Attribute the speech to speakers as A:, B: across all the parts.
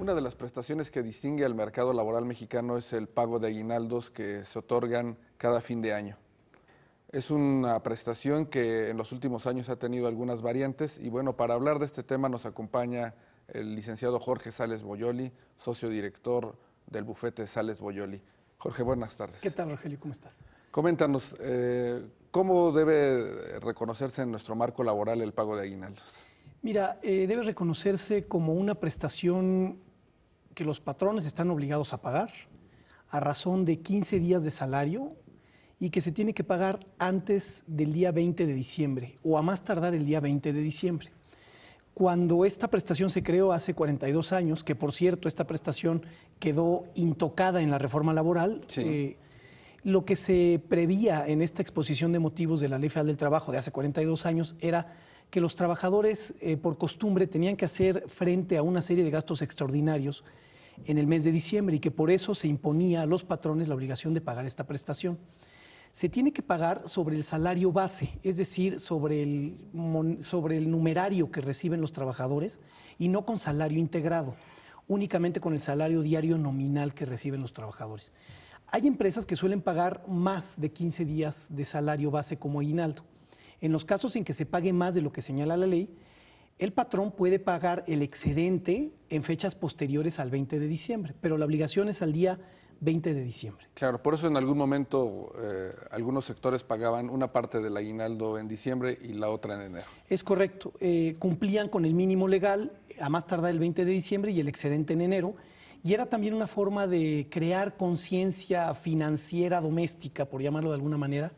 A: una de las prestaciones que distingue al mercado laboral mexicano es el pago de aguinaldos que se otorgan cada fin de año. Es una prestación que en los últimos años ha tenido algunas variantes y bueno, para hablar de este tema nos acompaña el licenciado Jorge Sales Boyoli, socio director del bufete Sales Boyoli. Jorge, buenas tardes.
B: ¿Qué tal, Rogelio? ¿Cómo estás?
A: Coméntanos, ¿cómo debe reconocerse en nuestro marco laboral el pago de aguinaldos?
B: Mira, debe reconocerse como una prestación que los patrones están obligados a pagar a razón de 15 días de salario y que se tiene que pagar antes del día 20 de diciembre o a más tardar el día 20 de diciembre. Cuando esta prestación se creó hace 42 años, que por cierto esta prestación quedó intocada en la reforma laboral,
A: Sí.
B: Lo que se prevía en esta exposición de motivos de la Ley Federal del Trabajo de hace 42 años era que los trabajadores por costumbre tenían que hacer frente a una serie de gastos extraordinarios en el mes de diciembre y que por eso se imponía a los patrones la obligación de pagar esta prestación. Se tiene que pagar sobre el salario base, es decir, sobre el numerario que reciben los trabajadores y no con salario integrado, únicamente con el salario diario nominal que reciben los trabajadores. Hay empresas que suelen pagar más de 15 días de salario base como aguinaldo. En los casos en que se pague más de lo que señala la ley, el patrón puede pagar el excedente en fechas posteriores al 20 de diciembre, pero la obligación es al día 20 de diciembre.
A: Claro, por eso en algún momento algunos sectores pagaban una parte del aguinaldo en diciembre y la otra en enero.
B: Es correcto, cumplían con el mínimo legal a más tardar el 20 de diciembre y el excedente en enero, y era también una forma de crear conciencia financiera doméstica, por llamarlo de alguna manera,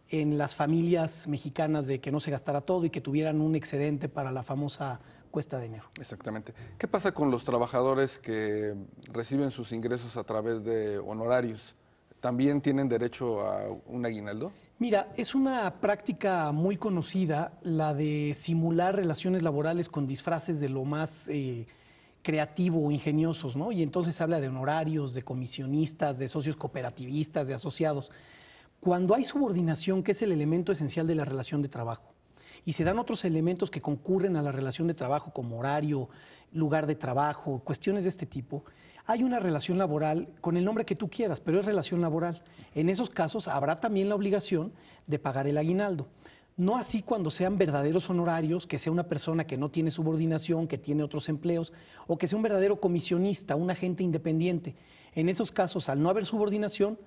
B: en las familias mexicanas de que no se gastara todo y que tuvieran un excedente para la famosa cuesta de enero.
A: Exactamente. ¿Qué pasa con los trabajadores que reciben sus ingresos a través de honorarios? ¿También tienen derecho a un aguinaldo?
B: Mira, es una práctica muy conocida la de simular relaciones laborales con disfraces de lo más creativo o ingeniosos, ¿no? Y entonces se habla de honorarios, de comisionistas, de socios cooperativistas, de asociados. Cuando hay subordinación, que es el elemento esencial de la relación de trabajo, y se dan otros elementos que concurren a la relación de trabajo, como horario, lugar de trabajo, cuestiones de este tipo, hay una relación laboral con el nombre que tú quieras, pero es relación laboral. En esos casos habrá también la obligación de pagar el aguinaldo. No así cuando sean verdaderos honorarios, que sea una persona que no tiene subordinación, que tiene otros empleos, o que sea un verdadero comisionista, un agente independiente. En esos casos, al no haber subordinación,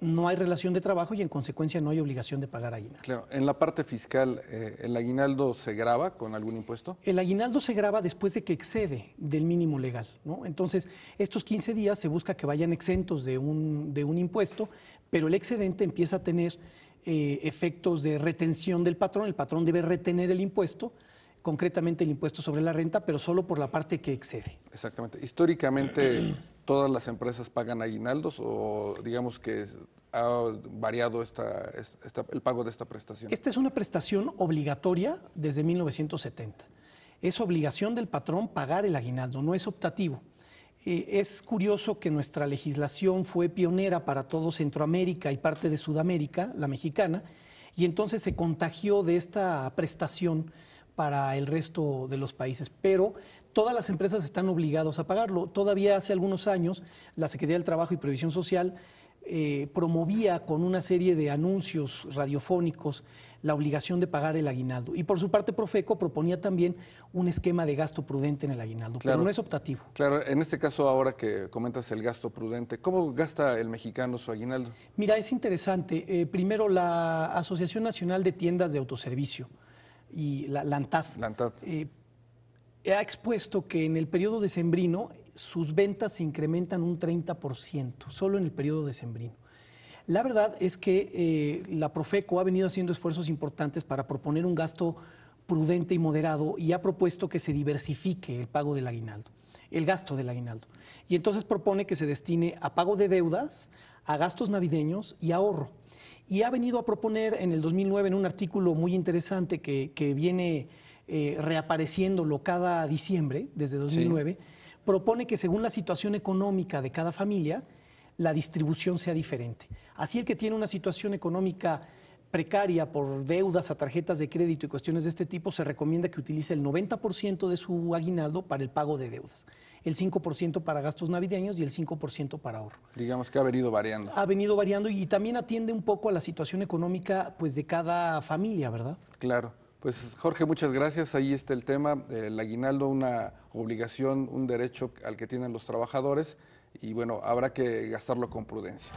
B: no hay relación de trabajo y en consecuencia no hay obligación de pagar aguinaldo.
A: Claro, en la parte fiscal, ¿el aguinaldo se grava con algún impuesto?
B: El aguinaldo se grava después de que excede del mínimo legal, ¿no? Entonces, estos 15 días se busca que vayan exentos de un impuesto, pero el excedente empieza a tener efectos de retención del patrón. El patrón debe retener el impuesto, concretamente el impuesto sobre la renta, pero solo por la parte que excede.
A: Exactamente. Históricamente, ¿todas las empresas pagan aguinaldos o digamos que ha variado el pago de esta prestación?
B: Esta es una prestación obligatoria desde 1970. Es obligación del patrón pagar el aguinaldo, no es optativo. Es curioso que nuestra legislación fue pionera para todo Centroamérica y parte de Sudamérica, la mexicana, y entonces se contagió de esta prestación para el resto de los países, pero todas las empresas están obligadas a pagarlo. Todavía hace algunos años la Secretaría del Trabajo y Previsión Social promovía con una serie de anuncios radiofónicos la obligación de pagar el aguinaldo. Y por su parte Profeco proponía también un esquema de gasto prudente en el aguinaldo,
A: Claro,
B: pero no es optativo.
A: Claro, en este caso ahora que comentas el gasto prudente, ¿cómo gasta el mexicano su aguinaldo?
B: Mira, es interesante. Primero, la Asociación Nacional de Tiendas de Autoservicio y la ANTAD ha expuesto que en el periodo decembrino sus ventas se incrementan un 30%, solo en el periodo decembrino. La verdad es que la Profeco ha venido haciendo esfuerzos importantes para proponer un gasto prudente y moderado y ha propuesto que se diversifique el pago del aguinaldo, el gasto del aguinaldo. Y entonces propone que se destine a pago de deudas, a gastos navideños y ahorro. Y ha venido a proponer en el 2009 en un artículo muy interesante que viene reapareciéndolo cada diciembre, desde 2009, sí, propone que según la situación económica de cada familia, la distribución sea diferente. Así el que tiene una situación económica precaria por deudas a tarjetas de crédito y cuestiones de este tipo, se recomienda que utilice el 90% de su aguinaldo para el pago de deudas, el 5% para gastos navideños y el 5% para ahorro.
A: Digamos que ha venido variando.
B: Ha venido variando y también atiende un poco a la situación económica pues, de cada familia, ¿verdad?
A: Claro. Pues Jorge, muchas gracias. Ahí está el tema. El aguinaldo, una obligación, un derecho al que tienen los trabajadores y bueno, habrá que gastarlo con prudencia.